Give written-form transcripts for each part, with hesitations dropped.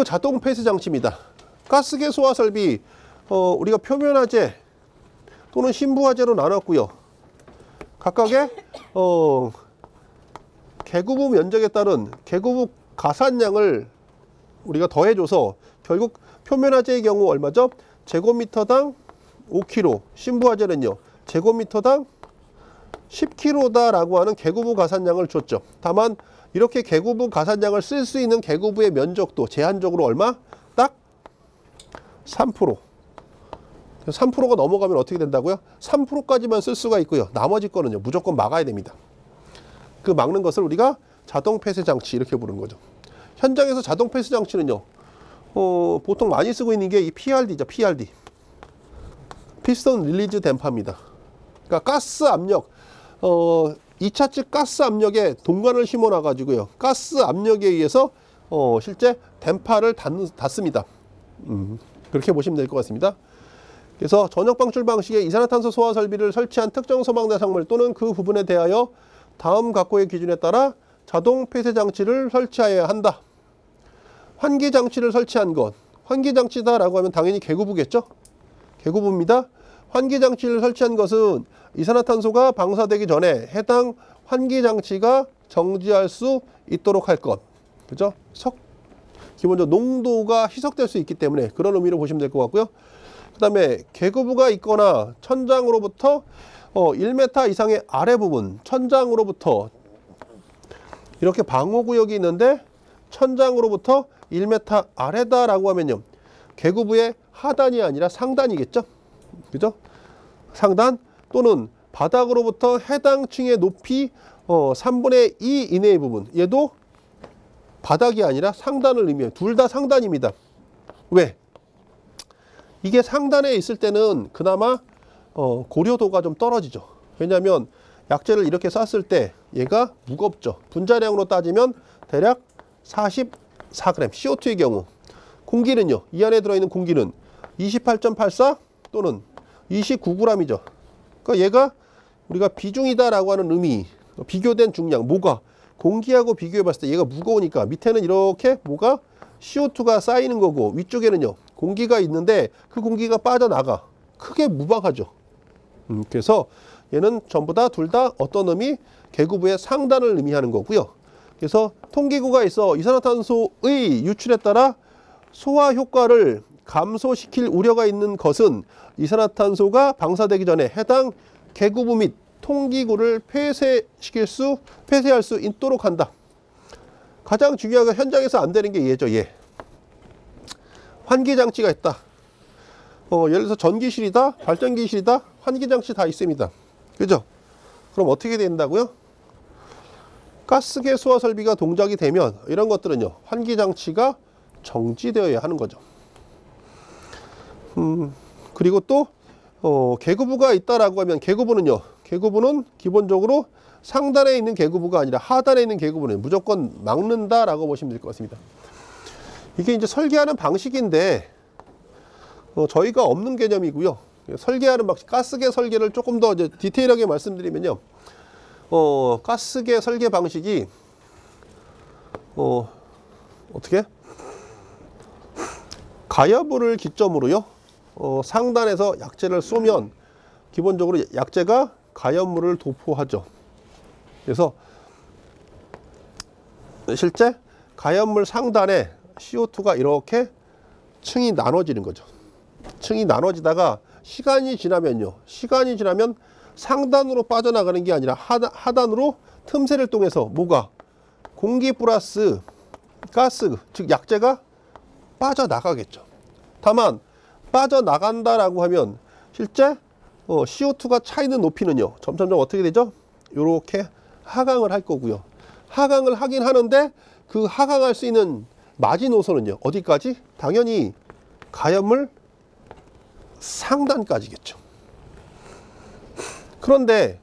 그리고 자동 폐쇄 장치입니다. 가스계 소화 설비 우리가 표면화재 또는 신부화재로 나눴고요. 각각의 개구부 면적에 따른 개구부 가산량을 우리가 더해줘서 결국 표면화재의 경우 얼마죠? 제곱미터당 5kg, 신부화재는요 제곱미터당 10kg다라고 하는 개구부 가산량을 줬죠. 다만 이렇게 개구부 가산량을 쓸 수 있는 개구부의 면적도 제한적으로 얼마? 딱 3%. 3%가 넘어가면 어떻게 된다고요? 3%까지만 쓸 수가 있고요. 나머지 거는요 무조건 막아야 됩니다. 그 막는 것을 우리가 자동 폐쇄 장치 이렇게 부르는 거죠. 현장에서 자동 폐쇄 장치는요 보통 많이 쓰고 있는 게 이 PRD죠. PRD. 피스톤 릴리즈 댐퍼입니다. 그러니까 가스 압력 2차측 가스 압력에 동관을 심어 놔 가지고요 가스 압력에 의해서 실제 댐퍼를 닫습니다. 그렇게 보시면 될 것 같습니다. 그래서 전역 방출 방식의 이산화탄소 소화 설비를 설치한 특정 소방 대상물 또는 그 부분에 대하여 다음 각호의 기준에 따라 자동 폐쇄 장치를 설치해야 한다. 환기 장치를 설치한 것. 환기 장치다라고 하면 당연히 개구부겠죠? 개구부입니다. 환기 장치를 설치한 것은 이산화탄소가 방사되기 전에 해당 환기 장치가 정지할 수 있도록 할 것. 그죠? 기본적으로 농도가 희석될 수 있기 때문에 그런 의미로 보시면 될 것 같고요. 그 다음에 개구부가 있거나 천장으로부터 1m 이상의 아래 부분, 천장으로부터 이렇게 방호구역이 있는데 천장으로부터 1m 아래다라고 하면요. 개구부의 하단이 아니라 상단이겠죠. 그죠? 상단 또는 바닥으로부터 해당 층의 높이 3분의 2 이내의 부분. 얘도 바닥이 아니라 상단을 의미해요. 둘 다 상단입니다. 왜? 이게 상단에 있을 때는 그나마 고려도가 좀 떨어지죠. 왜냐하면 약재를 이렇게 쌌을 때 얘가 무겁죠. 분자량으로 따지면 대략 44g CO2의 경우 공기는요. 이 안에 들어있는 공기는 28.84 또는 29g이죠. 그러니까 얘가 우리가 비중이다라고 하는 의미 비교된 중량 뭐가 공기하고 비교해 봤을 때 얘가 무거우니까 밑에는 이렇게 뭐가 CO2가 쌓이는 거고 위쪽에는요 공기가 있는데 그 공기가 빠져나가 크게 무방하죠. 그래서 얘는 전부 다 둘 다 어떤 의미? 개구부의 상단을 의미하는 거고요. 그래서 통기구가 있어 이산화탄소의 유출에 따라 소화 효과를 감소시킬 우려가 있는 것은 이산화탄소가 방사되기 전에 해당 개구부 및 통기구를 폐쇄할 수 있도록 한다. 가장 중요한 건 현장에서 안 되는 게 얘죠. 얘. 환기장치가 있다. 예를 들어서 전기실이다, 발전기실이다, 환기장치 다 있습니다. 그죠? 그럼 어떻게 된다고요? 가스계 소화 설비가 동작이 되면 이런 것들은요. 환기장치가 정지되어야 하는 거죠. 그리고 또 개구부가 있다라고 하면 개구부는요. 개구부는 기본적으로 상단에 있는 개구부가 아니라 하단에 있는 개구부는 무조건 막는다라고 보시면 될 것 같습니다. 이게 이제 설계하는 방식인데 저희가 없는 개념이고요. 설계하는 방식, 가스계 설계를 조금 더 이제 디테일하게 말씀드리면요. 가스계 설계 방식이 어떻게? 가여부를 기점으로요. 상단에서 약재를 쏘면 기본적으로 약재가 가연물을 도포하죠. 그래서 실제 가연물 상단에 CO2가 이렇게 층이 나눠지는 거죠. 층이 나눠지다가 시간이 지나면 상단으로 빠져나가는 게 아니라 하단으로 틈새를 통해서 뭐가 공기 플러스 가스 즉 약재가 빠져나가겠죠. 다만 빠져나간다라고 하면 실제 CO2가 차 있는 높이는요. 점점점 어떻게 되죠? 이렇게 하강을 할 거고요. 하강을 하긴 하는데 그 하강할 수 있는 마지노선은요. 어디까지? 당연히 가연물 상단까지겠죠. 그런데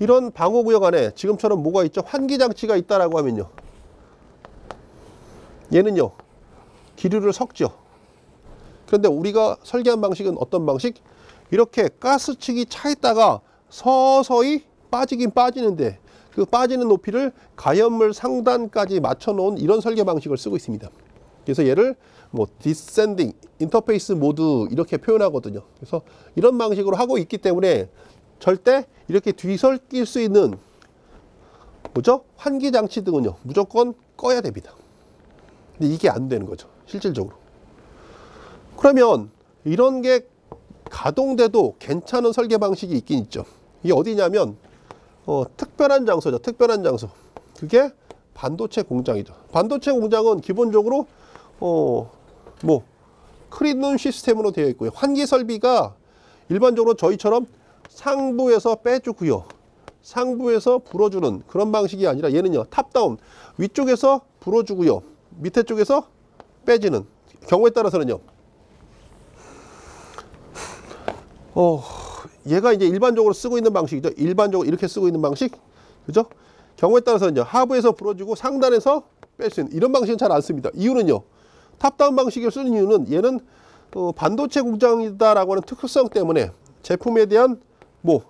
이런 방호구역 안에 지금처럼 뭐가 있죠? 환기장치가 있다라고 하면요. 얘는요. 기류를 섞죠. 그런데 우리가 설계한 방식은 어떤 방식? 이렇게 가스층이 차 있다가 서서히 빠지긴 빠지는데 그 빠지는 높이를 가연물 상단까지 맞춰 놓은 이런 설계 방식을 쓰고 있습니다. 그래서 얘를 뭐 디센딩 인터페이스 모드 이렇게 표현하거든요. 그래서 이런 방식으로 하고 있기 때문에 절대 이렇게 뒤설낄 수 있는 뭐죠? 환기 장치 등은요 무조건 꺼야 됩니다. 근데 이게 안 되는 거죠, 실질적으로. 그러면 이런 게 가동돼도 괜찮은 설계 방식이 있긴 있죠. 이게 어디냐면 특별한 장소죠. 특별한 장소. 그게 반도체 공장이죠. 반도체 공장은 기본적으로 뭐 클린룸 시스템으로 되어 있고요. 환기 설비가 일반적으로 저희처럼 상부에서 빼주고요. 상부에서 불어주는 그런 방식이 아니라 얘는요 탑다운, 위쪽에서 불어주고요. 밑에 쪽에서 빼지는 경우에 따라서는요 얘가 이제 일반적으로 쓰고 있는 방식이죠. 일반적으로 이렇게 쓰고 있는 방식, 그죠? 경우에 따라서는요 하부에서 불어주고 상단에서 뺄 수 있는 이런 방식은 잘 안 씁니다. 이유는요, 탑다운 방식을 쓰는 이유는 얘는 반도체 공장이다라고 하는 특수성 때문에 제품에 대한 뭐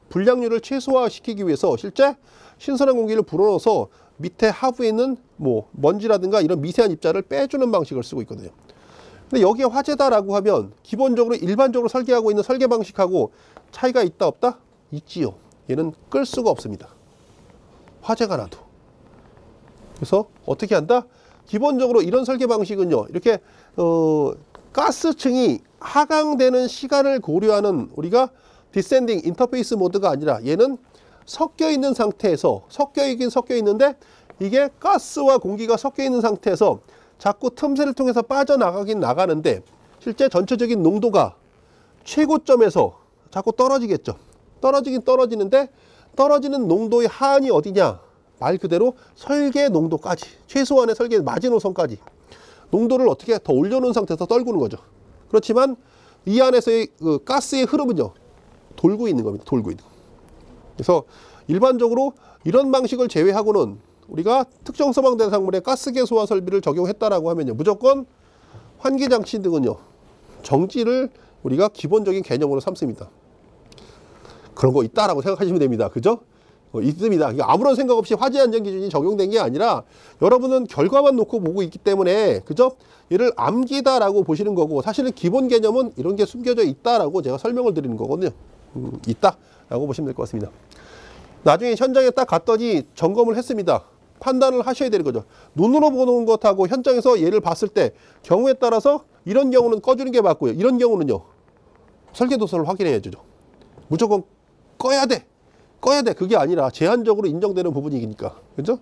불량률을 최소화시키기 위해서 실제 신선한 공기를 불어넣어서 밑에 하부에 있는 뭐 먼지라든가 이런 미세한 입자를 빼주는 방식을 쓰고 있거든요. 근데 여기에 화재다라고 하면 기본적으로 일반적으로 설계하고 있는 설계 방식하고 차이가 있다 없다? 있지요. 얘는 끌 수가 없습니다. 화재가 나도. 그래서 어떻게 한다? 기본적으로 이런 설계 방식은요 이렇게 가스층이 하강되는 시간을 고려하는 우리가 디센딩 인터페이스 모드가 아니라 얘는 섞여 있는 상태에서 섞여 있는데 이게 가스와 공기가 섞여 있는 상태에서 자꾸 틈새를 통해서 빠져나가긴 나가는데 실제 전체적인 농도가 최고점에서 자꾸 떨어지겠죠. 떨어지긴 떨어지는데 떨어지는 농도의 하한이 어디냐? 말 그대로 설계 농도까지, 최소한의 설계 마지노선까지 농도를 어떻게 더 올려놓은 상태에서 떨구는 거죠. 그렇지만 이 안에서의 그 가스의 흐름은요 돌고 있는 겁니다. 돌고 있는 거. 그래서 일반적으로 이런 방식을 제외하고는 우리가 특정 소방 대상물에 가스계 소화 설비를 적용했다라고 하면요 무조건 환기 장치 등은요 정지를 우리가 기본적인 개념으로 삼습니다. 그런 거 있다라고 생각하시면 됩니다. 그죠? 있습니다. 아무런 생각 없이 화재 안전 기준이 적용된 게 아니라 여러분은 결과만 놓고 보고 있기 때문에 그죠? 얘를 암기다라고 보시는 거고 사실은 기본 개념은 이런 게 숨겨져 있다라고 제가 설명을 드리는 거거든요. 있다라고 보시면 될 것 같습니다. 나중에 현장에 딱 갔더니 점검을 했습니다. 판단을 하셔야 되는 거죠. 눈으로 보는 것하고 현장에서 얘를 봤을 때 경우에 따라서 이런 경우는 꺼주는 게 맞고요. 이런 경우는요. 설계도서를 확인해야 되죠. 무조건 꺼야 돼. 꺼야 돼. 그게 아니라 제한적으로 인정되는 부분이니까. 그죠?